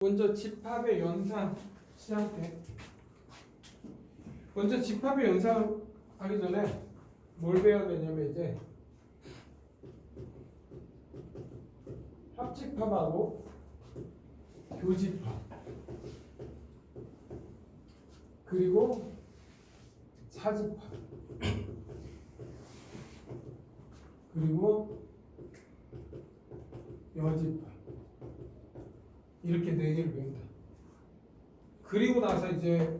먼저 집합의 연산 시작해. 먼저 집합의 연산 하기 전에 뭘 배워야 되냐면 이제 합집합하고 교집합 그리고 사집합 그리고 여집합 이렇게 네 개를 배운다. 그리고 나서 이제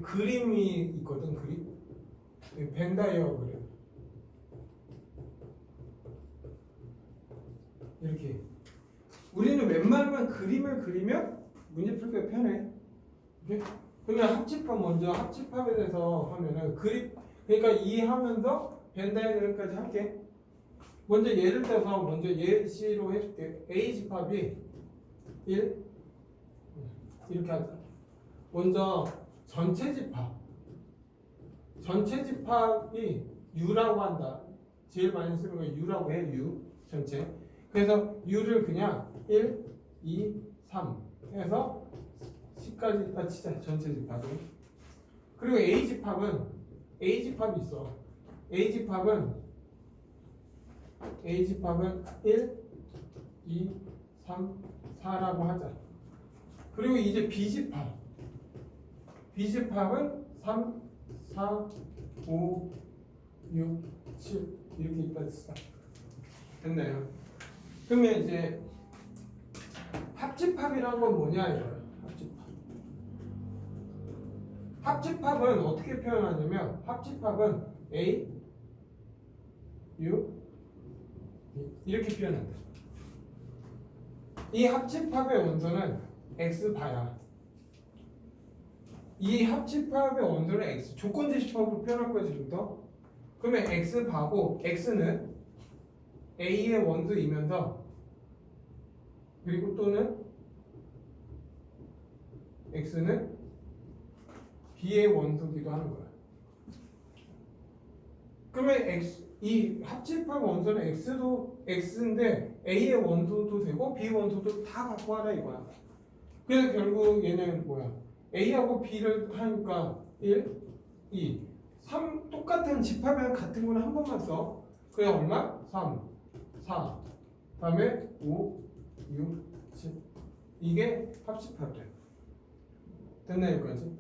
그림이 있거든. 그림 벤다이어 그림 이렇게 우리는 웬만하면 그림을 그리면 문제 풀기가 편해. 오케이? 그러면 합집합 먼저 합집합에 대해서 하면은 그림 그러니까 이해하면서 벤다이어까지 할게. 먼저 예를 들어서 먼저 예시로 해줄게. A 집합이 1 이렇게 하자. 먼저 전체 집합이 U라고 한다. 제일 많이 쓰는 거 U라고 해. U 전체. 그래서 U를 그냥 1, 2, 3 해서 10까지 치자. 전체 집합은. 그리고 A 집합이 있어. A 집합은 1, 2, 3, 4라고 하자. 그리고 이제 B집합은 3, 4, 5, 6, 7 이렇게 있다 치자. 됐나요? 그러면 이제 합집합이란 건 뭐냐 이거예요. 합집합은 어떻게 표현하냐면 합집합은 A, U 이렇게 표현한다. 이 합집합의 원소는 X바야. 이 합집합의 원소는 X. 조건지 집합으로 표현할 거야 지금부터. 그러면 X바고 X는 A의 원소이면서 그리고 또는 X는 B의 원소기도 하는 거야. 그러면 이 합집합 원소는 X인데 A의 원소도 되고 B의 원소도 다 갖고 하라 이거야. 그래서 결국 얘는 뭐야? A하고 B를 하니까 1, 2, 3 똑같은 집합이랑 같은 거는 한 번만 써. 그래 얼마? 3, 4, 다음에 5, 6, 7 이게 합집합이야. 됐나 여기까지?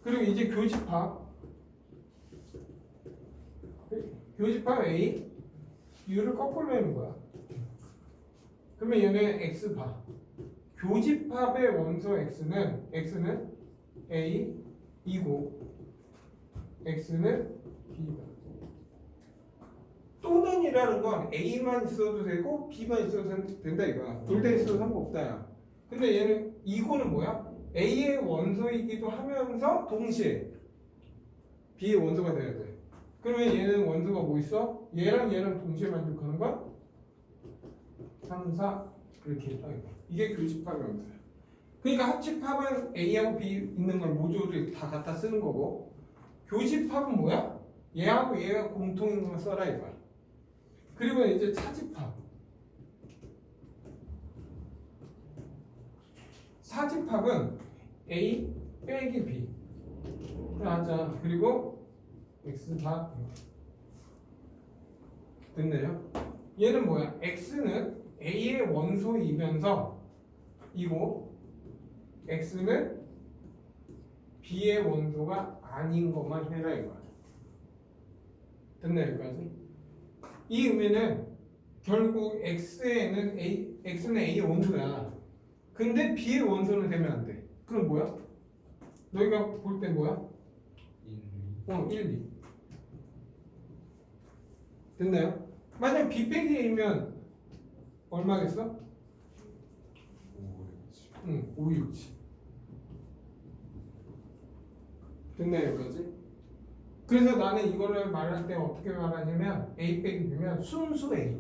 그리고 이제 교집합 A U를 거꾸로 내는 거야. 그러면 얘는 X바. 교집합의 원소 X는 A 이고 X는 B다. 또는이라는 건 A만 있어도 되고 B만 있어도 된다 이거야. 둘 다 있어도 상관없다 야. 근데 얘는 이고는 뭐야? A의 원소이기도 하면서 동시에 B의 원소가 돼야 돼. 그러면 얘는 원소가 뭐 있어? 얘랑 동시에 만족하는 건 3, 4 이렇게 있다 이거. 이게 교집합의 원소야. 그러니까 합집합은 A하고 B 있는 걸 모조리 다 갖다 쓰는 거고 교집합은 뭐야? 얘하고 얘가 공통인 걸 써라 이거야. 그리고 이제 차집합. 사집합은 A 빼기 B 하자. 그리고 X바 됐네요. 얘는 뭐야? X는 A의 원소이면서 이고 X는 B의 원소가 아닌 것만 해라 이거야. 됐나요 여기까지? 이 의미는 결국 X는 A의 원소야. 근데 B의 원소는 되면 안 돼. 그럼 뭐야? 너희가 볼 때 뭐야? 1, 2 됐나요? 만약 B 빼기 A면 얼마겠어? 5, 6, 7 됐나요 여기까지? 그래서 나는 이거를 말할 때 어떻게 말하냐면 A 빼기 B면 순수 A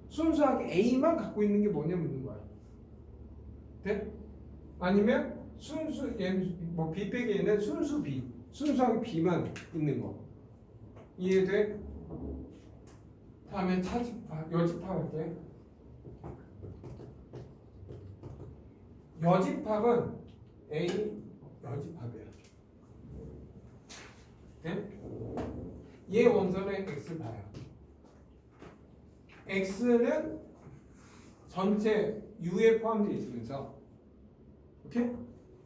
순수하게 A만 갖고 있는 게 뭐냐 묻는 거야. 돼? 아니면 순수 뭐 B 빼기 A는 순수 B 순수하게 B만 있는 거 이해돼? 다음에 차집합 여집합 할게. 여집합은 A 여집합이야. 네? 얘 원소는 X 봐요. X는 전체 U에 포함되어 있으면서 오케이?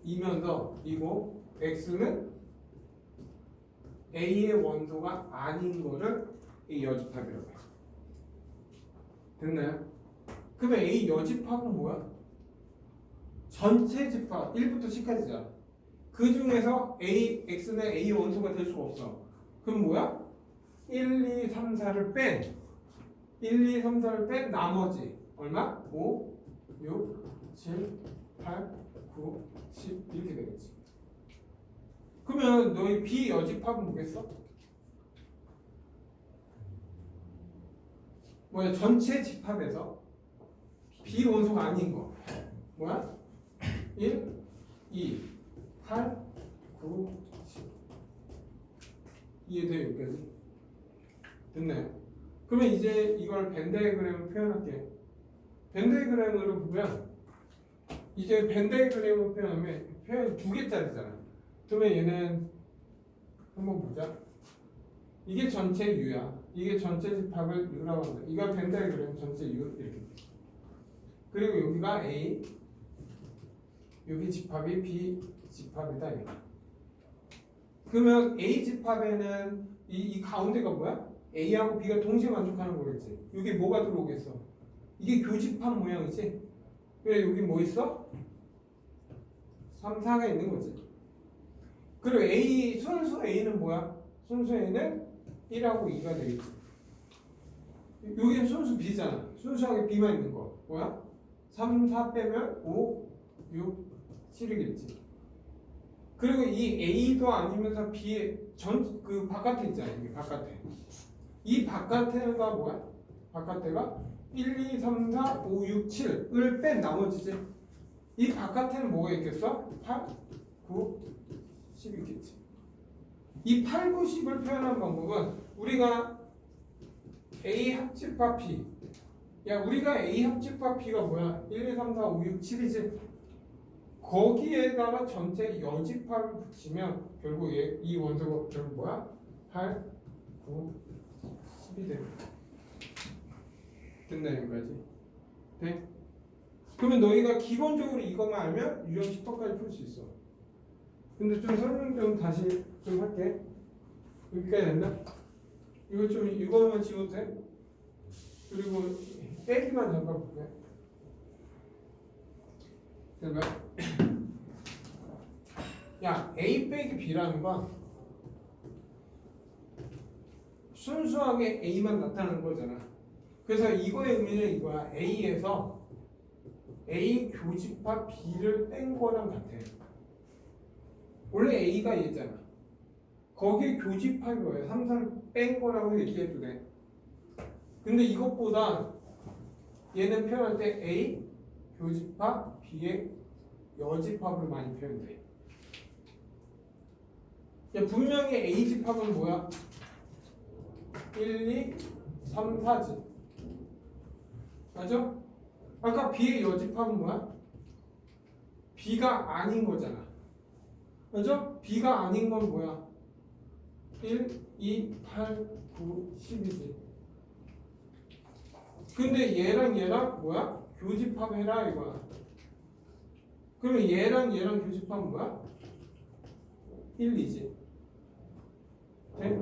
이면서 이고 X는 A의 원소가 아닌 거를 A 여집합이라고 해요. 됐나요? 그러면 A 여집합은 뭐야? 전체 집합 1부터 10까지잖아. 그 중에서 X는 A 원소가 될 수가 없어. 그럼 뭐야? 1, 2, 3, 4를 뺀 1, 2, 3, 4를 뺀 나머지 얼마? 5, 6, 7, 8, 9, 10 이렇게 되겠지. 그러면 너희 비여집합은 뭐겠어? 뭐야? 전체 집합에서 비원소가 아닌 거 뭐야? 1, 2, 8, 9, 10 이해돼요? 여기까지? 됐나요? 그러면 이제 이걸 벤 다이어그램으로 표현할게. 벤 다이어그램으로 보면 이제 벤 다이어그램으로 표현하면 표현 2개짜리잖아. 그러면 얘는 한번 보자. 이게 전체 U야. 이게 전체 집합을 U라고 한다. 이거 벤 다이어그램 전체 U 이렇게. 그리고 여기가 A, 여기 집합이 B 집합이다. 이거. 그러면 A 집합에는 이 가운데가 뭐야? A하고 B가 동시에 만족하는 거겠지. 여기 뭐가 들어오겠어? 이게 교집합 모양이지. 그래 여기 뭐 있어? 3, 4가 있는 거지. 그리고 A 순수 A는 뭐야? 순수 A는 1하고 2가 되겠지. 여기는 순수 B잖아. 순수하게 B만 있는 거 뭐야? 3, 4 빼면 5, 6, 7이겠지. 그리고 이 A도 아니면서 B의 그 바깥에 있잖아. 여기 바깥에. 이 바깥에가 뭐야? 바깥에가 1, 2, 3, 4, 5, 6, 7을 뺀 나머지지. 이 바깥에는 뭐가 있겠어? 8, 9, 10 있겠지. 이 8, 9, 10을 표현한 방법은 우리가 A 합집합 B. 야, 우리가 A 합집합 B가 뭐야? 1, 2, 3, 4, 5, 6, 7이지. 거기에다가 전체 여집합을 붙이면 결국 이 원소가 결국 뭐야? 8, 9, 10이 됩니다. 됐나 여기까지? 네? 그러면 너희가 기본적으로 이것만 알면 유형 10번까지 풀 수 있어. 근데 좀 설명 좀 다시 좀 할게. 여기까지 됐나? 이거 좀 이거만 지워도 돼? 그리고 빼기만 잠깐 볼게. 됐나? 야, A 빼기 B라는 건 순수하게 A만 나타나는 거잖아. 그래서 이거의 의미는 이거야. A에서 A 교집합 B를 뺀 거랑 같아. 원래 A가 얘잖아. 거기에 교집합이 뭐야? 3, 4를 뺀 거라고 얘기해도 돼. 근데 이것보다 얘는 표현할 때 A 교집합 B의 여집합을 많이 표현돼. 야, 분명히 A 집합은 뭐야? 1, 2, 3, 4지. 맞아? 아까 B의 여집합은 뭐야? B가 아닌 거잖아. 맞아? B가 아닌 건 뭐야? 1, 2, 8, 9, 10이지. 근데 얘랑 뭐야? 교집합 해라 이거야. 그러면 얘랑 교집합은 뭐야? 1, 2지. 네?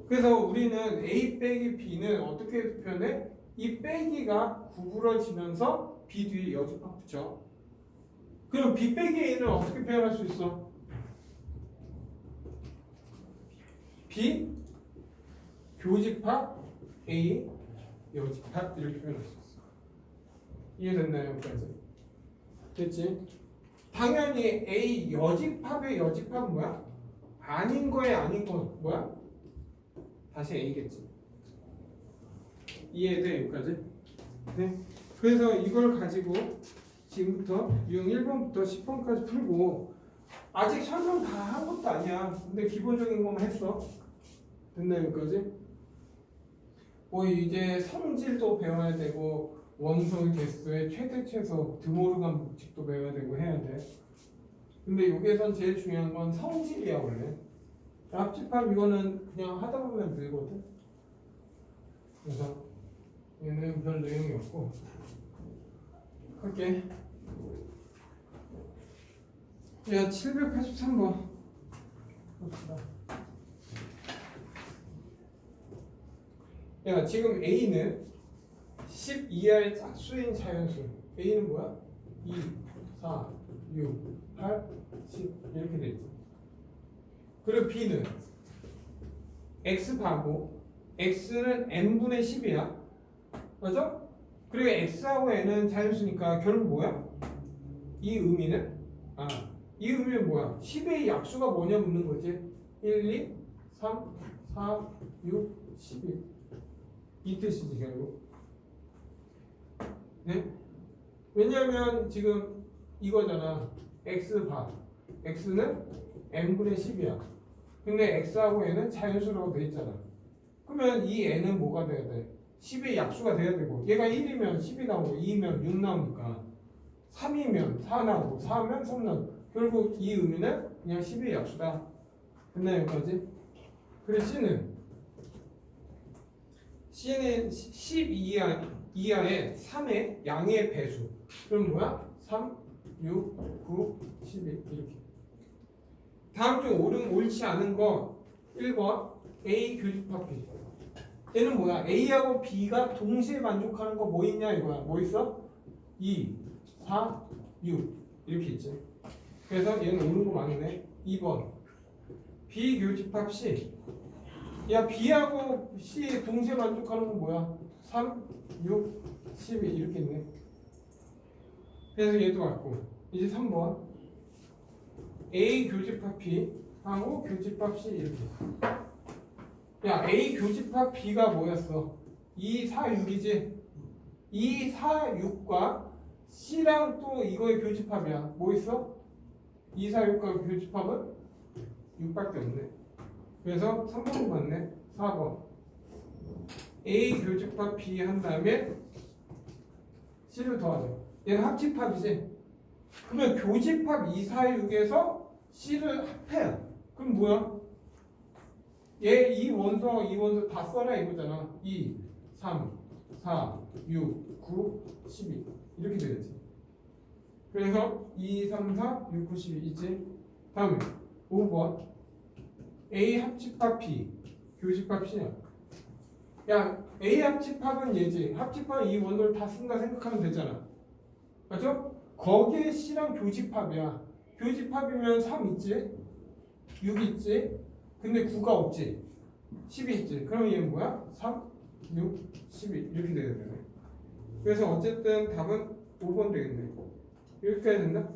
그래서 우리는 A 빼기 B는 어떻게 표현해? 이 빼기가 구부러지면서 B 뒤에 여집합 붙여. 그럼 B 빼기 A는 어떻게 표현할 수 있어? B 교집합 A 여집합 이렇게 표현할 수 있어. 이해됐나요? 여기까지? 됐지? 당연히 A 여집합의 여집합은 뭐야? 아닌 거에 아닌 건 뭐야? 다시 A겠지. 이해돼? 여기까지? 네. 그래서 이걸 가지고 지금부터 유형 1번부터 10번까지 풀고 아직 설명 다 한 것도 아니야. 근데 기본적인 것만 했어. 됐나요? 여기까지? 뭐 이제 성질도 배워야 되고 원소 개수의 최대 최소 드모르간 법칙도 배워야 되고 해야 돼. 근데 여기에선 제일 중요한 건 성질이야 원래. 합집합 이거는 그냥 하다 보면 늘거든. 그래서 얘는 별 내용이 없고 할게. 야 783번 봅시다. 야 지금 A는 10 이하의 짝수인 자연수. A는 뭐야? 2, 4, 6, 8, 10 이렇게 돼 있지. 그리고 B는 X하고 X는 N분의 10이야. 맞아? 그리고 X하고 N은 자연수니까 결국 뭐야? 이 의미는? 이 의미는 뭐야? 10의 약수가 뭐냐 묻는 거지. 1, 2, 3, 4, 6, 11. 이 뜻이지 결국. 네? 왜냐면 지금 이거잖아. X바. X는 N분의 10이야. 근데 X하고 N은 자연수라고 돼 있잖아. 그러면 이 N은 뭐가 돼야 돼? 10의 약수가 돼야 되고 얘가 1이면 10이 나오고 2면 6 나오니까 3이면 4 나오고 4면 3 나오고 결국 이 의미는 그냥 10의 약수다. 됐나 여기까지? 그리고 C는 10 이하의 3의 양의 배수. 그럼 뭐야? 3, 6, 9, 11 이렇게. 다음 중 옳지 않은 거 1번 A 교집합 B. 얘는 뭐야? A하고 B가 동시에 만족하는 거 뭐 있냐 이거야. 뭐 있어? 2, 4, 6 이렇게 있지. 그래서 얘는 옳은 거 맞네. 2번 B 교집합 C. 야 B하고 C 동시에 만족하는 건 뭐야? 3, 6, 12 이렇게 있네. 그래서 얘도 맞고. 이제 3번 A 교집합 B 하고 교집합 C 이렇게. 야 A 교집합 B가 뭐였어? 2, 4, 6이지? 2, 4, 6과 C랑 또 이거의 교집합이야. 뭐 있어? 2, 4, 6과 교집합은 6밖에 없네. 그래서 3번이 맞네. 4번 A 교집합 B 한 다음에 C를 더하자. 얘는 합집합이지? 그러면 교집합 2, 4, 6에서 C를 합해. 그럼 뭐야? 얘 이 원소 다 써라 이거잖아. 2, 3, 4, 6, 9, 12 이렇게 되겠지. 그래서 2, 3, 4, 6, 9, 12 있지. 다음에 5번 A 합집합 B 교집합 C야. 야 A 합집합은 얘지. 합집합 이 원소를 다 쓴다 생각하면 되잖아. 맞죠? 거기에 C랑 교집합이야. 교집합이면 3 있지? 6 있지? 근데 9가 없지? 10이 있지? 그러면 얘는 뭐야? 3, 6, 12 이렇게 돼야 되네. 그래서 어쨌든 답은 5번 되겠네. 여기까지 된다?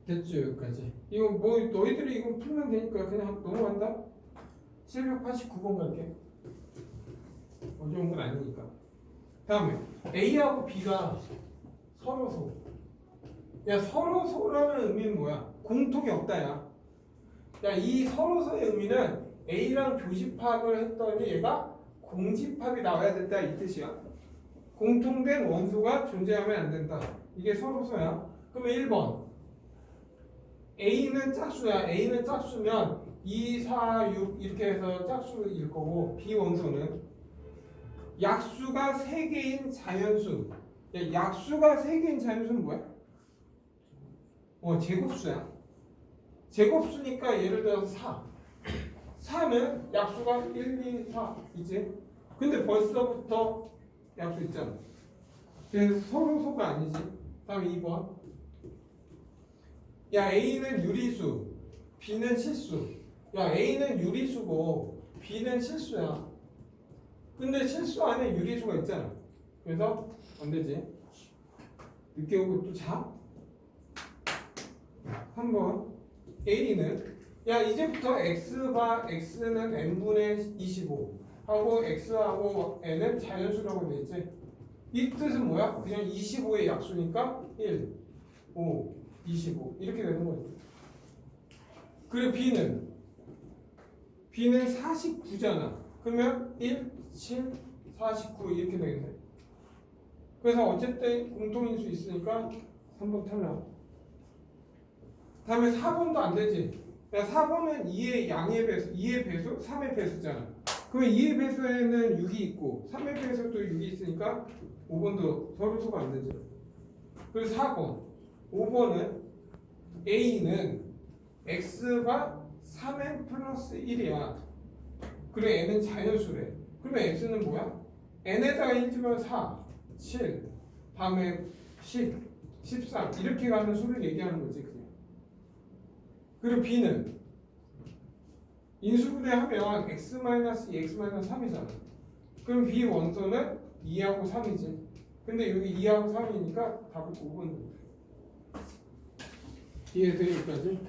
됐죠 여기까지. 이거 뭐 너희들이 이거 풀면 되니까 그냥 넘어간다? 789번 갈게. 어려운 건 아니니까. 다음에 A하고 B가 서로소. 야 서로소라는 의미는 뭐야? 공통이 없다야. 야 이 서로소의 의미는 A랑 교집합을 했더니 얘가 공집합이 나와야 된다 이 뜻이야. 공통된 원소가 존재하면 안 된다. 이게 서로소야. 그러면 1번 A는 짝수야. A는 짝수면 2, 4, 6 이렇게 해서 짝수일 거고 B 원소는 약수가 3개인 자연수. 야, 약수가 3개인 자연수는 뭐야? 제곱수야. 제곱수니까 예를 들어서 4. 4는 약수가 1, 2, 4 이지? 근데 벌써부터 약수 있잖아. 그래서 서로소가 아니지. 다음 2번 야 A는 유리수 B는 실수. 야 A는 유리수고 B는 실수야. 근데 실수 안에 유리수가 있잖아. 그래서 안 되지. 늦게 오고 또 자? 3번 A는 야 이제부터 X가 X는 N분의 25 하고 X하고 N은 자연수라고 돼 있지. 이 뜻은 뭐야? 그냥 25의 약수니까 1, 5, 25 이렇게 되는 거지. 그리고 B는 49잖아. 그러면 1, 7, 49 이렇게 되겠네. 그래서 어쨌든 공통인수 있으니까 3번 탈락. 다음에 4번도 안 되지. 야, 4번은 2의 양의 배수, 2의 배수, 3의 배수잖아. 그러면 2의 배수에는 6이 있고 3의 배수도 6이 있으니까 5번도 서로수가 안 되죠. 그리고 4번, 5번은 A는 X가 3n 플러스 1이야. 그리고 N은 자연수래. 그러면 X는 뭐야? N에다가 1 집으면 4, 7, 다음에 10, 13 이렇게 가는 수를 얘기하는 거지 그냥. 그리고 B는 인수분해하면 X-2, X-3이잖아. 그럼 B 원소는 2하고 3이지. 근데 여기 2하고 3이니까 답은 5번. 이해돼 여기까지?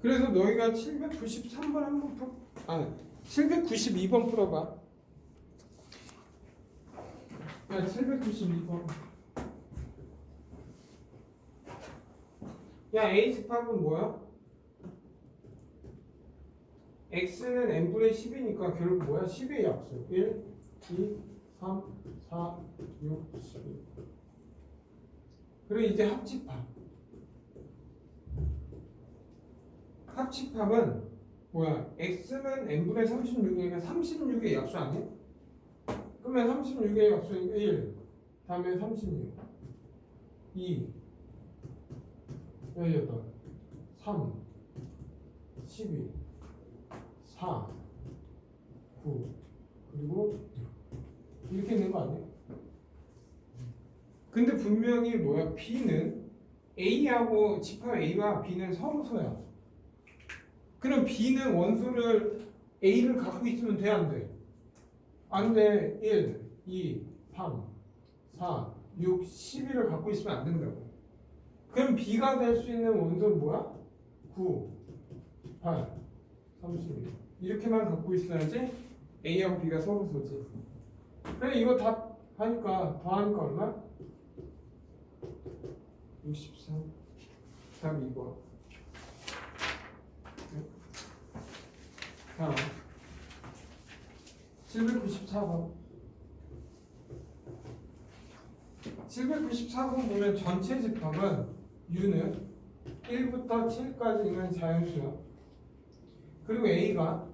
그래서 너희가 793번 한번 풀, 792번 풀어봐. 야, 792번. 야, A 집합은 뭐야? X는 n분의 10이니까 결국 뭐야? 10의 약수. 1, 2, 3, 4, 6, 12. 그리고 이제 합집합. 합집합은 뭐야? X는 n분의 36이니까 36의 약수 아니야? 그러면 36의 약수니까 1, 다음에 36, 2, 18, 3, 12, 4, 9, 그리고 6. 이렇게 있는 거 아니야? 근데 분명히 뭐야? B는 A하고 집합 A와 B는 서로소야. 그럼 B는 원소를 A를 갖고 있으면 돼, 안 돼? 안 돼. 1, 2, 3, 4, 6, 12를 갖고 있으면 안 된다고. 그럼 B가 될 수 있는 원소는 뭐야? 9, 8, 31 이렇게만 갖고 있어야지 A하고 B가 서로소지. 그래 이거 다 하니까 더하니까 얼마? 63. 답 2번. 다음 794번. 794번 보면 전체 집합은 U는 1부터 7까지 있는 자연수야. 그리고 A가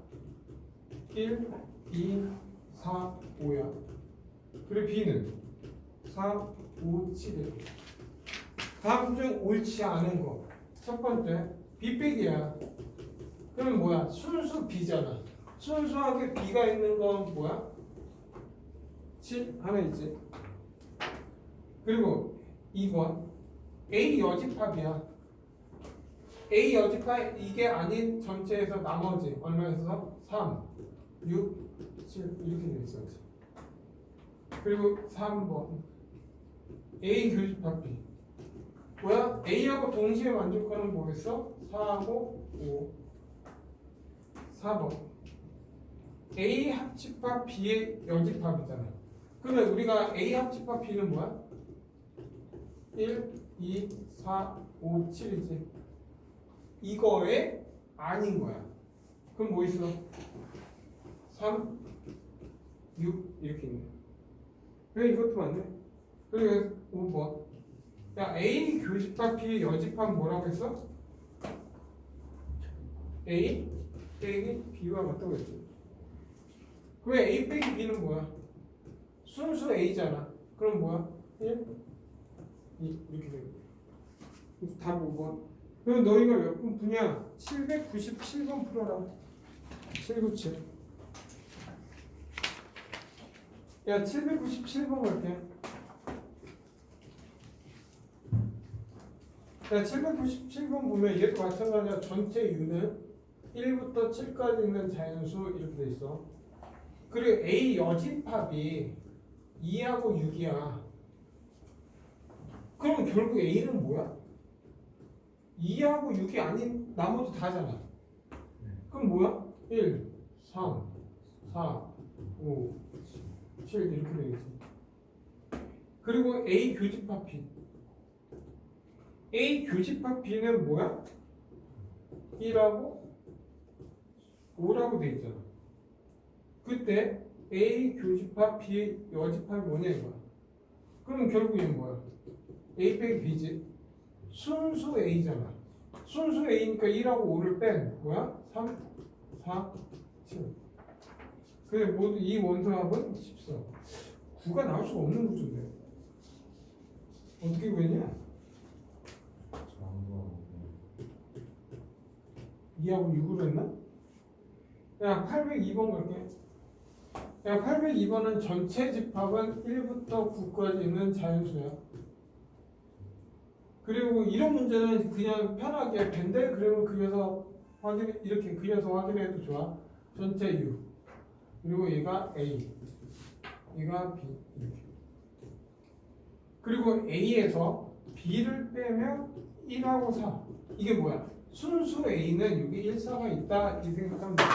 1, 2, 4, 5야. 그리고 B는 4, 5, 7이야. 다음 중 옳지 않은 거. 첫 번째, B 빼기야. 그럼 뭐야? 순수 B잖아. 순수하게 B가 있는 건 뭐야? 7 하나 있지. 그리고 2번 A 여집합이야. A 여집합 이게 아닌 전체에서 나머지 얼마에서 3, 6, 7 이렇게 돼 있어. 그리고 3번 A 교집합 B. 뭐야? A하고 동시에 만족하는 뭐겠어? 4하고 5. 4번 A 합집합 B의 여집합이잖아. 그러면 우리가 A 합집합 B는 뭐야? 1, 2, 4, 5, 7이지. 이거에 아닌 거야. 그럼 뭐 있어? 3, 6 이렇게 있네. 왜 이것도 맞네? 그리고 5번 야 A 교집합 B의 여집합 뭐라고 했어? A 빼기 B와 같다고 했지. 그럼 A 빼기 B는 뭐야? 순수 A잖아. 그럼 뭐야? 1, 2 이렇게 되고. 답 5번. 그럼 너희가 몇 분 푸냐? 797번 풀어라. 797. 야 797번 갈게. 야 797번 보면 얘도 마찬가지야. 전체 U는 1부터 7까지 있는 자연수 이렇게 돼 있어. 그리고 A 여집합이 2하고 6이야. 그럼 결국 A는 뭐야? 2하고 6이 아닌 나머지 다잖아. 그럼 뭐야? 1, 3, 4, 5, 7 이렇게 되겠지. 그리고 A 교집합 B. A 교집합 B는 뭐야? 1하고 5라고 돼 있잖아. 그때 A 교집합 B의 여집합이 뭐냐 이거야. 그럼 결국 얘는 뭐야? A 빼기 B지. 순수 A잖아. 순수 A니까 1하고 5를 뺀 뭐야? 3, 4, 7. 그래 모두 이 원소합은 14. 9가 나올 수가 없는 구조인데. 어떻게 구했냐? 2하고 6으로 했나? 야 802번 갈게. 야 802번은 전체 집합은 1부터 9까지 있는 자연수야. 그리고 이런 문제는 그냥 편하게 벤델 그램을 그려서 이렇게 그려서 확인해도 좋아. 전체 U 그리고 얘가 A 얘가 B 이렇게. 그리고 A에서 B를 빼면 1하고 4 이게 뭐야? 순수 A는 여기 1, 4가 있다 이 생각하면 되지.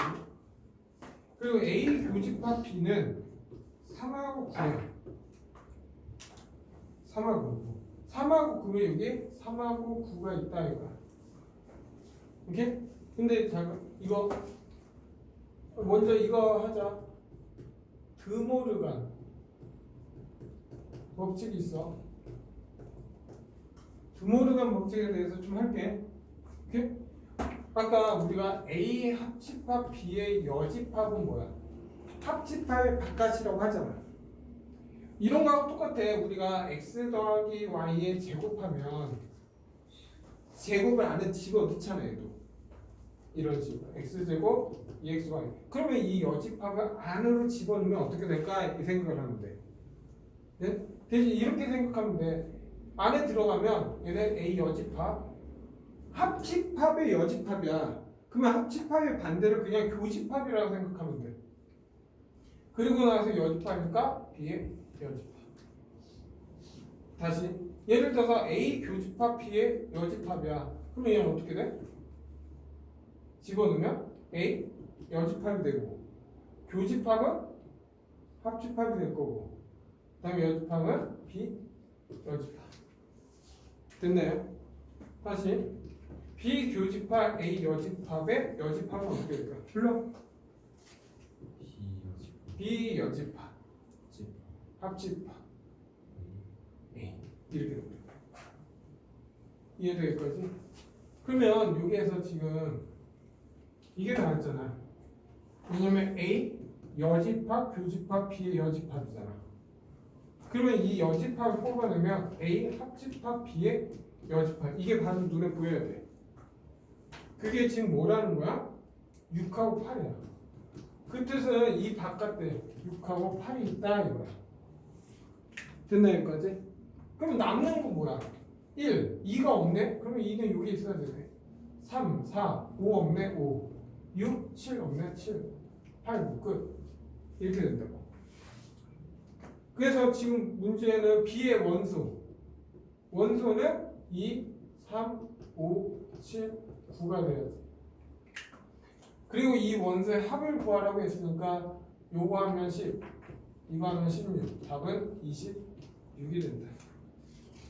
그리고 A 교집합 B는 3하고 9야. 3하고 9 3하고 9면 여기 3하고 9가 있다 이거야. 오케이? 근데 잠깐 이거 먼저 이거 하자. 드모르간 법칙이 있어. 드모르간 법칙에 대해서 좀 할게. 오케이? 아까 우리가 A 합집합 B의 여집합은 뭐야? 합집합의 바깥이라고 하잖아. 이런 거하고 똑같아. 우리가 x 더하기 y에 제곱하면 제곱을 안에 집어넣잖아 얘도. 이런 식으로 x제곱 2xy. 그러면 이 여집합을 안으로 집어넣으면 어떻게 될까? 이 생각을 하면 돼. 네? 대신 이렇게 생각하면 돼. 안에 들어가면 얘는 A 여집합 합집합의 여집합이야. 그러면 합집합의 반대를 그냥 교집합이라고 생각하면 돼. 그리고 나서 여집합이니까 B의 여집합. 다시 예를 들어서 A 교집합 B의 여집합이야. 그러면 얘는 어떻게 돼? 집어넣으면 A 여집합이 되고 교집합은 합집합이 될 거고 그다음에 여집합은 B 여집합. 됐나요? 다시 B 교집합 A 여집합의 여집합은 어떻게 될까? 불러. B 여집합 합집합 A 이렇게 됩니다. 이해되겠지? 그러면 여기에서 지금 이게 나왔잖아. 왜냐면 A 여집합 교집합 B의 여집합이잖아. 그러면 이 여집합을 뽑아내면 A 합집합 B의 여집합 이게 바로 눈에 보여야 돼. 그게 지금 뭐라는 거야? 6하고 8이야. 그 뜻은 이 바깥에 6하고 8이 있다 이거야. 됐나 여기까지? 그럼 남는 건 뭐야? 1, 2가 없네? 그러면 2는 여기 있어야 되네. 3, 4, 5 없네? 5, 6, 7 없네? 7, 8, 9 끝. 이렇게 된다고. 그래서 지금 문제는 B의 원소는 2, 3, 5, 7, 9가 돼야지. 그리고 이 원소의 합을 구하라고 했으니까 요거 하면 10, 이거 하면 16. 답은 26이 된다.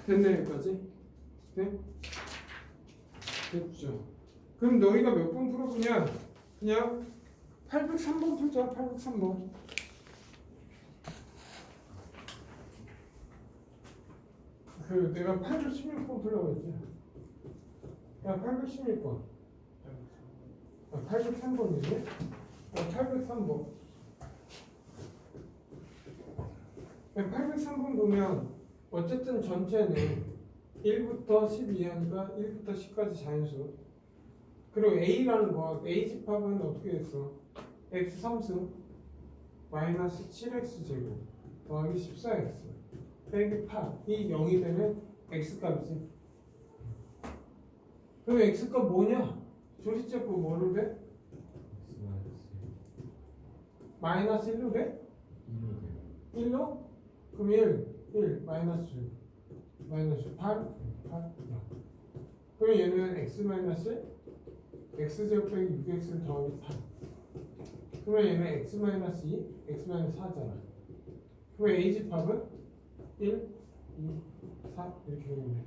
됐네 여기까지? 네? 됐죠. 그럼 너희가 몇 번 풀어보냐? 그냥 803번 풀자. 803번. 그 내가 816번 풀라고 했지. 야 816번. 803번이네? 803번. 803번 보면 어쨌든 전체는 1부터 12 하니까 1부터 10까지 자연수. 그리고 A라는 거, A 집합은 어떻게 됐어? x 3승 마이너스 7x 제곱 더하기 14x 빼기 8이 0이 되면 x값이지. 그럼 x값 뭐냐? 조리제곱 뭐로 돼? 마이너스 1로 돼? 1로? 그럼 1 마이너스 8 그럼 얘는 x 마이너스 x제곱 빼기 6x 더하기 8 그러면 얘는 x 마이너스 2 x 마이너스 4잖아. 그럼 a집합은 1 2 4 이렇게 되겠네.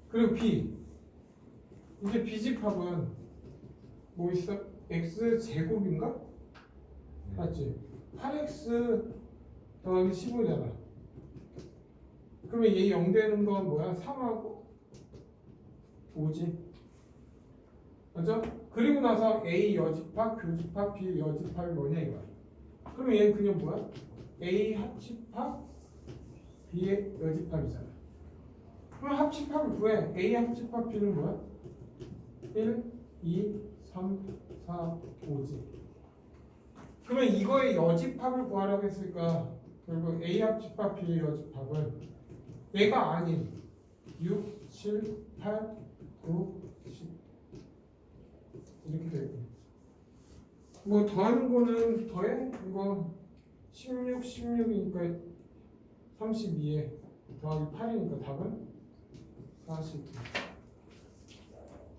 그리고 b 이제 b집합은 뭐 있어? x 제곱인가? 맞지? 8x 더하기 15잖아. 그러면 얘 0 되는 건 뭐야? 3하고 5지. 맞죠? 그리고 나서 A 여집합, 교집합, B 여집합이 뭐냐 이거야. 그러면 얘는 그냥 뭐야? A 합집합, B의 여집합이잖아. 그럼 합집합을 구해. A 합집합 B는 뭐야? 1, 2, 3, 4, 5지. 그러면 이거의 여집합을 구하라고 했으니까 결국 A 합집합 B의 여집합은 얘가 아닌 6, 7, 8, 9, 10 이렇게 되고, 뭐 더하는 거는 더해? 이거 16, 16이니까 32에 더하기 8이니까 답은 40.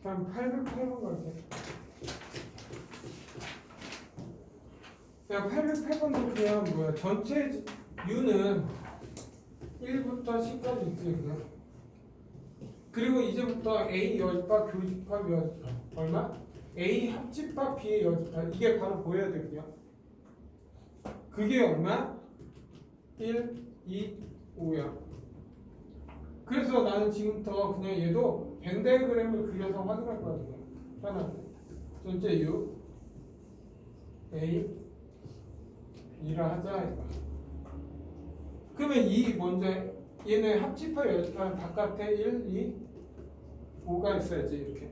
그럼 808번 갈게. 그냥 808번도 그냥 뭐야, 전체 U는 1부터 10까지 있지 그냥. 그리고 이제부터 A 여집합, 교집합, 여집합 얼마? A 합집합, B의 여집합. 이게 바로 보여야 되고요. 그게 얼마? 1, 2, 5야. 그래서 나는 지금부터 그냥 얘도 벤 다이어그램을 그려서 확인할 거야. 하나, 전체 U A B라 하자 이거. 그러면 이 먼저 얘네 합집합, 여집합 바깥에 1, 2, 5가 있어야지 이렇게.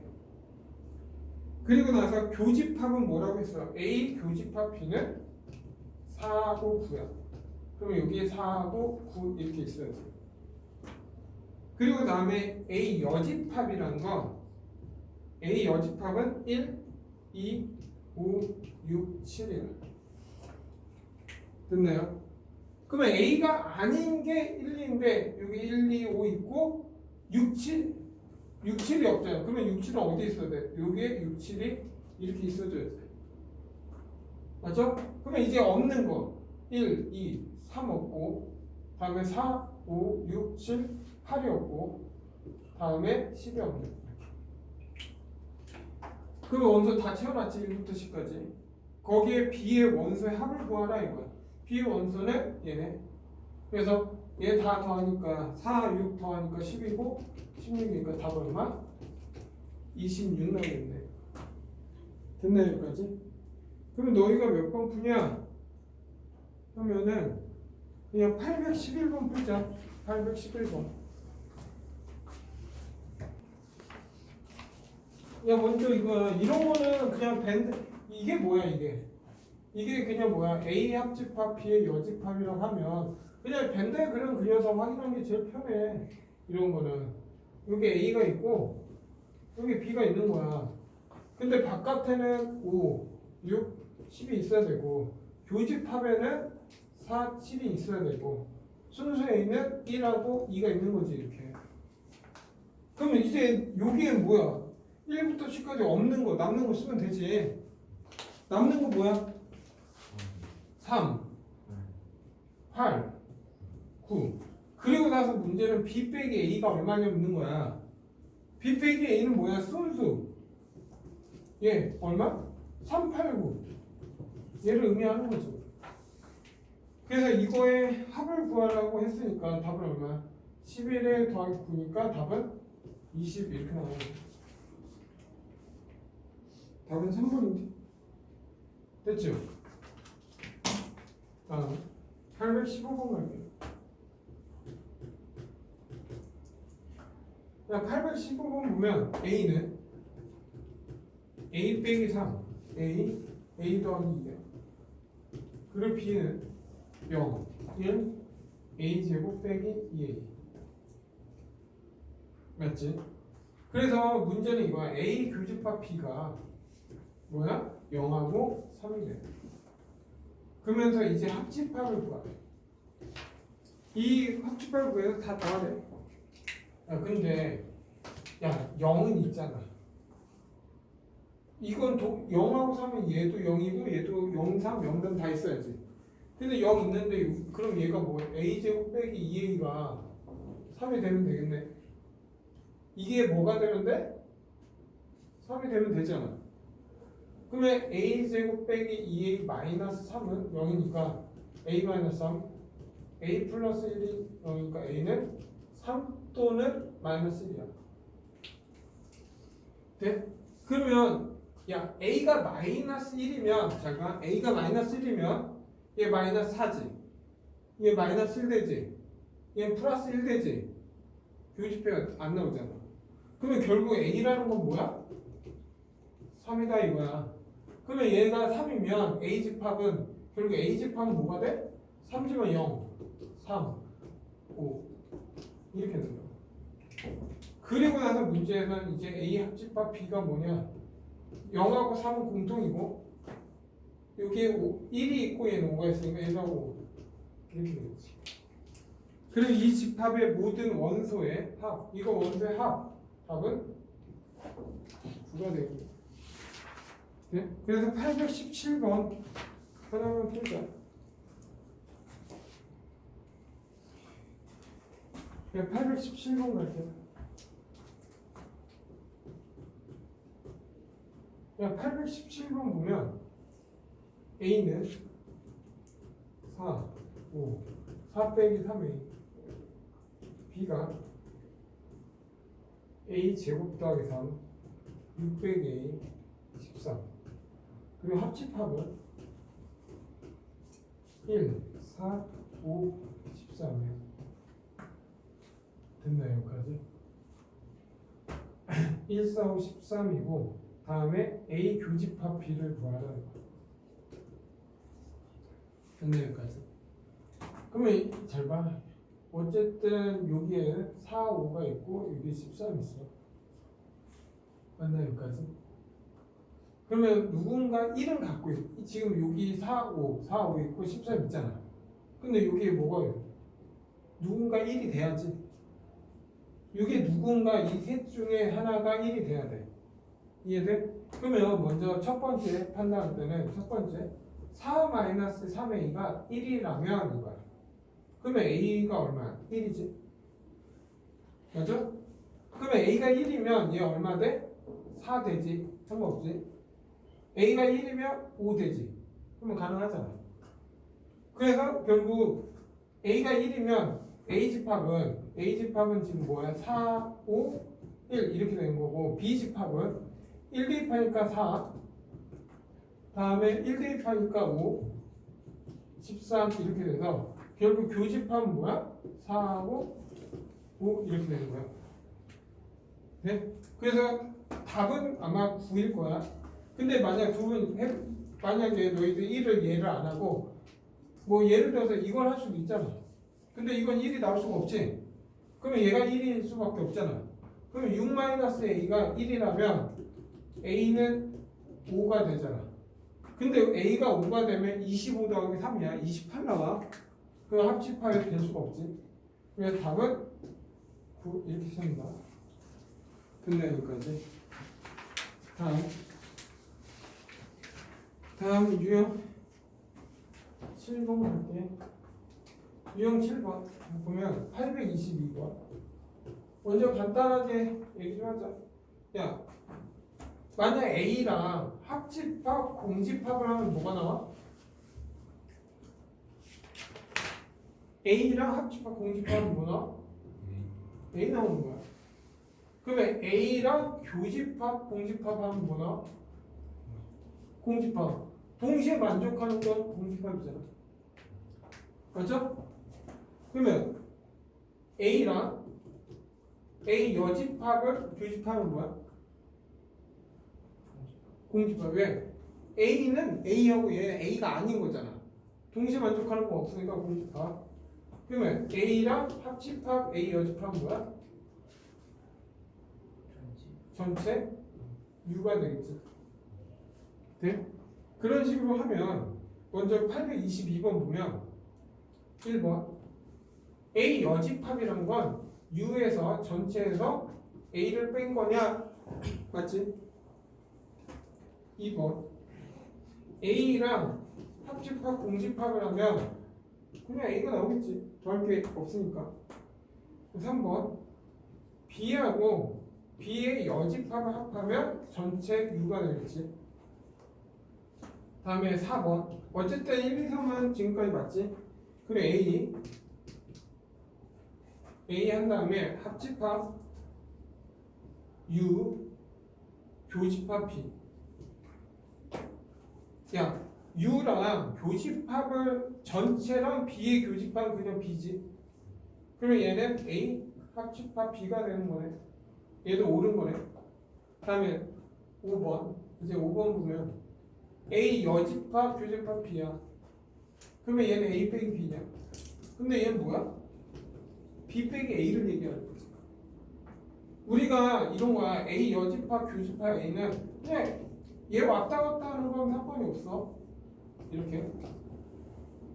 그리고 나서 교집합은 뭐라고 했어? A 교집합 B는 4하고 9야. 그럼 여기에 4하고 9 이렇게 있어야지. 그리고 다음에 A 여집합이라는 거, A 여집합은 1, 2, 5, 6, 7이야. 됐나요? 그러면 A가 아닌 게 1, 2인데 여기 1, 2, 5 있고 6, 7, 6, 7이 없잖아요. 그러면 6, 7은 어디 있어야 돼? 여기에 6, 7이 이렇게 있어줘야 돼. 맞죠? 그러면 이제 없는 거 1, 2, 3 없고, 다음에 4, 5, 6, 7, 8이 없고, 다음에 10이 없는 거. 그 원소 다 채워놨지. 1부터 10까지. 거기에 B의 원소의 합을 구하라 이거야. B의 원소는 얘네. 그래서 얘 다 더하니까 4, 6 더하니까 10이고 16이니까 답 얼마? 26 나오겠네. 됐나 여기까지? 그러면 너희가 몇 번 푸냐? 하면은 그냥 811번 풀자. 811번. 야 먼저 이거 이런 거는 그냥 밴드, 이게 뭐야 이게? 이게 그냥 뭐야? A 합집합 B의 여집합이라고 하면 그냥 벤 다이어그램 그려서 확인하는 게 제일 편해. 이런 거는 여기 A가 있고 여기 B가 있는 거야. 근데 바깥에는 5, 6, 10이 있어야 되고, 교집합에는 4, 7이 있어야 되고, 순수에 있는 1하고 2가 있는 거지 이렇게. 그러면 이제 여기에 뭐야? 1부터 10까지 없는 거, 남는 거 쓰면 되지. 남는 거 뭐야? 3, 8, 9. 그리고 나서 문제는 B 빼기 A가 얼마냐 묻는 거야. B 빼기 A는 뭐야? 순수. 얘 얼마? 3, 8, 9. 얘를 의미하는 거죠. 그래서 이거의 합을 구하라고 했으니까 답은 얼마야? 11에 더하기 9니까 답은 20 이렇게 나오는 거야. 답은 3번인데. 됐죠? 다음 815번 갈게요. 자, 815번 보면 A는 A 빼기 3, A 더하기 2야. 그리고 B는 0, 1, A 제곱 빼기 2A. 맞지? 그래서 문제는 이거야. A 교집합 B가 뭐야? 0하고 3이래. 그러면서 이제 합집합을 구하래. 이 합집합을 구해서 다 더하래. 야, 근데 야, 0은 있잖아. 이건 0하고 3은 얘도 0이고 얘도 0, 3, 0, 3 다 있어야지. 근데 0 있는데 그럼 얘가 뭐야? A제곱 빼기 2A가 3이 되면 되겠네. 이게 뭐가 되는데? 3이 되면 되잖아. 그러면 A제곱 빼기 2A 마이너스 3은 0이니까 A 마이너스 3 a 플러스 1이 그러니까 a는 3 또는 마이너스 1이야. 돼? 그러면 야 a가 마이너스 1이면 잠깐 a가 마이너스 1이면 얘 마이너스 4지. 얘 마이너스 1 되지. 얘 플러스 1 되지. 교집합이 안 나오잖아. 그러면 결국 a라는 건 뭐야? 3이다 이거야. 그러면 얘가 3이면 a 집합은 결국 a 집합은 뭐가 돼? 3지만 0, 3, 5 이렇게 된다. 그리고 나서 문제는 이제 a 합집합 b가 뭐냐? 0하고 3은 공통이고 여기에 1이 있고 얘는 5가 있으니까 얘하고 5 이렇게 되겠지. 그리고 이 집합의 모든 원소의 합, 이거 원소의 합은 9가 되고. 네? 그래서 817번 하나만 풀자. 그냥 817번 갈게요. 그냥 817번 보면 A는 4, 5, 4 빼기 3A B가 A 제곱 더하기 3, 6 빼기 A 13 그리고 합집합은 1, 4, 5, 13이에요. 됐나요? 여기까지? 1, 4, 5, 13이고 다음에 A 교집합 B를 구하라. 됐나요? 여기까지? 그러면 잘 봐. 어쨌든 여기에 4, 5가 있고 여기 13 있어. 맞나요? 여기까지? 그러면 누군가 1은 갖고 있어. 지금 여기 4, 5, 4, 5 있고 13 있잖아. 근데 여기에 뭐가 있어? 누군가 1이 돼야지. 이게 누군가 이 셋 중에 하나가 1이 돼야 돼. 이해돼? 그러면 먼저 첫 번째 판단할 때는 첫 번째 4-3a가 1이라면 이거야. 그러면 a가 얼마야? 1이지. 맞죠? 그러면 a가 1이면 얘 얼마 돼? 4 되지. 상관없지. a가 1이면 5 되지. 그러면 가능하잖아. 그래서 결국 a가 1이면 A집합은 지금 뭐야? 4, 5, 1 이렇게 된 거고 B집합은 1 대입하니까 4 다음에 1 대입하니까 5 13 이렇게 돼서 결국 교집합은 뭐야? 4하고 5 이렇게 되는 거야. 네? 그래서 답은 아마 9일 거야. 근데 만약 만약에 너희들 1을 얘를 안 하고 뭐 예를 들어서 이걸 할 수도 있잖아. 근데 이건 1이 나올 수가 없지. 그러면 얘가 1일 수밖에 없잖아. 그럼 6-a가 1이라면 a는 5가 되잖아. 근데 a가 5가 되면 25 더하기 3이야. 28 나와. 그럼 합집합이 될 수가 없지. 그래서 답은 9 이렇게 씁니다. 끝내 여기까지. 다음 유형 7번 갈게. 유형 7번 보면 822번 먼저 간단하게 얘기 좀 하자. 야 만약 A랑 합집합 공집합을 하면 뭐가 나와? A랑 합집합 공집합은 뭐 나와? A 나오는 거야. 그러면 A랑 교집합 공집합 하면 뭐 나와? 공집합. 동시에 만족하는 건 공집합이잖아. 맞죠? 그러면 A랑 A 여집합을 교집합은 뭐야? 공집합. 왜? A는 A하고 얘는 A가 아닌 거잖아. 동시에 만족하는 거 없으니까 공집합. 그러면 A랑 합집합 A 여집합은 뭐야? 전체 U가 되겠지. 돼? 그런 식으로 하면 먼저 822번 보면 1번 A 여집합이란 건 U에서 전체에서 A를 뺀 거냐? 맞지? 2번 A랑 합집합 공집합을 하면 그냥 A가 나오겠지. 더할 게 없으니까. 3번 B하고 B의 여집합을 합하면 전체 U가 되겠지. 다음에 4번 어쨌든 1, 2, 3은 지금까지 맞지? 그리고 A A 한 다음에 합집합 U 교집합 B. 야, U랑 교집합을 전체랑 B의 교집합은 그냥 B지. 그러면 얘는 A 합집합 B가 되는 거네. 얘도 옳은 거네. 다음에 5번. 이제 5번 보면 A 여집합 교집합 B야. 그러면 얘는 A 빼기 B냐? 근데 얘는 뭐야? B 빼기 A를 얘기하는 거지. 우리가 이런 거야. A 여집합 교집합 A는 그냥 얘 왔다 갔다 하는 건 상관이 없어. 이렇게.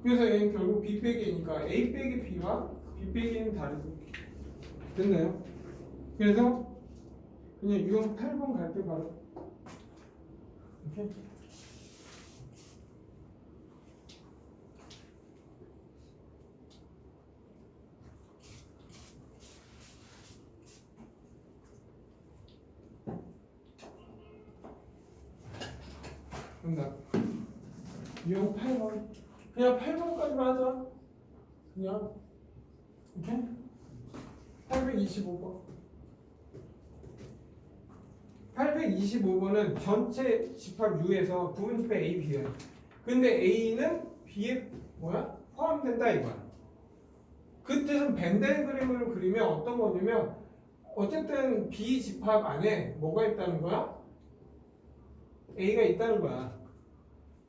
그래서 얘는 결국 B 빼기 A니까 A 빼기 B와 B 빼기 A는 다르지. 됐나요? 그래서 그냥 유형 8번 갈게 바로. 이렇게. 정답. 유형 8번. 그냥 8번까지만 하자. 그냥 이렇게 825번. 825번은 전체 집합 U에서 부분 집합 A, B야. 근데 A는 B에 뭐야? 포함된다 이거야. 그 뜻은 벤 다이어그램을 그리면 어떤 거냐면 어쨌든 B 집합 안에 뭐가 있다는 거야? A가 있다는 거야.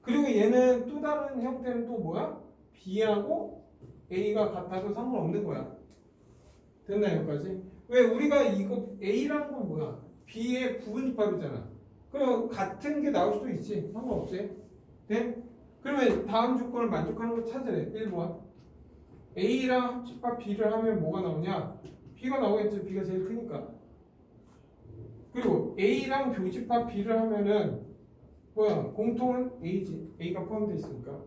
그리고 얘는 또 다른 형태는 또 뭐야? B하고 A가 같아도 상관없는 거야. 됐나 여기까지? 왜 우리가 이거 A라는 건 뭐야? B의 부분집합이잖아. 그럼 같은 게 나올 수도 있지. 상관없지. 네? 그러면 다음 조건을 만족하는 거 찾으래. 1번. A랑 합집합 B를 하면 뭐가 나오냐? B가 나오겠지. B가 제일 크니까. 그리고 A랑 교집합 B를 하면은 뭐야? 공통은 A지. A가 포함되어 있으니까.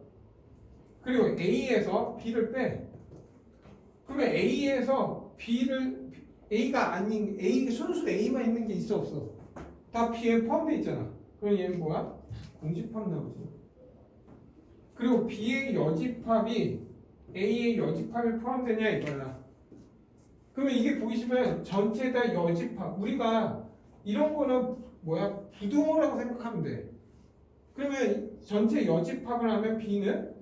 그리고 A에서 B를 빼. 그러면 A에서 B를 A가 아닌 A 순수 A만 있는 게 있어 없어? 다 B에 포함되어 있잖아. 그럼 얘는 뭐야? 공집합 나오지. 그리고 B의 여집합이 A의 여집합에 포함되냐 이거야. 그러면 이게 보시면 전체 다 여집합. 우리가 이런 거는 뭐야? 부등호라고 생각하면 돼. 그러면 전체 여집합을 하면 B는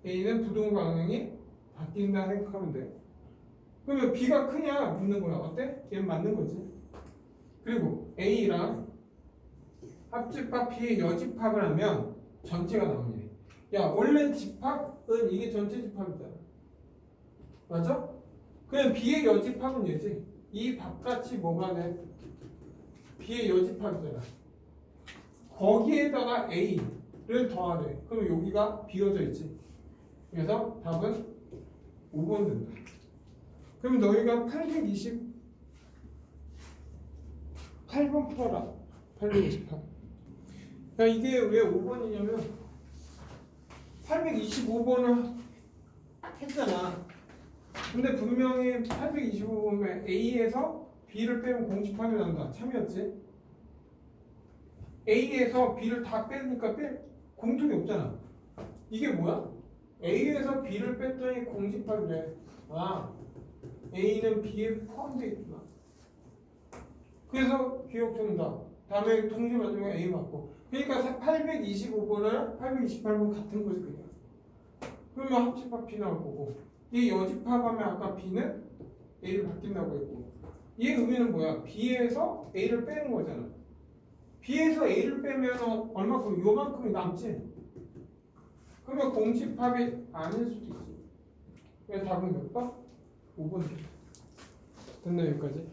A는 부등호 방향이 바뀐다 생각하면 돼. 그러면 B가 크냐 묻는 거야. 어때? 얘는 맞는 거지. 그리고 A랑 합집합 B의 여집합을 하면 전체가 나오네. 야, 원래 집합은 이게 전체 집합이잖아. 맞아? 그냥 B의 여집합은 얘지. 이 바깥이 뭐가 돼? B의 여집합이잖아. 거기에다가 A를 더하래. 그럼 여기가 비어져 있지. 그래서 답은 5번 된다. 그럼 너희가 828번 풀어라. 828. 야, 이게 왜 5번이냐면 825번을 했잖아. 근데 분명히 825번에 A에서 B를 빼면 공집합이 난다. 참이었지? A에서 B를 다 빼니까 공통이 없잖아. 이게 뭐야? A에서 B를 뺐더니 공집합이래. 아, A는 B에 포함되어 있구나. 그래서 기억 정답. 다음에 동시에 맞으면 A 맞고. 그러니까 825번이랑 828번 같은 거지 그냥. 그러면 합집합 B 나올 거고. 이 여집합하면 아까 B는 A를 바뀐다고 했고. 이 의미는 뭐야? B에서 A를 빼는 거잖아. B에서 A를 빼면 얼마큼? 요만큼이 남지? 그러면 공집합이 아닐 수도 있어. 그래서 답은 몇 번? 5번. 됐나 여기까지?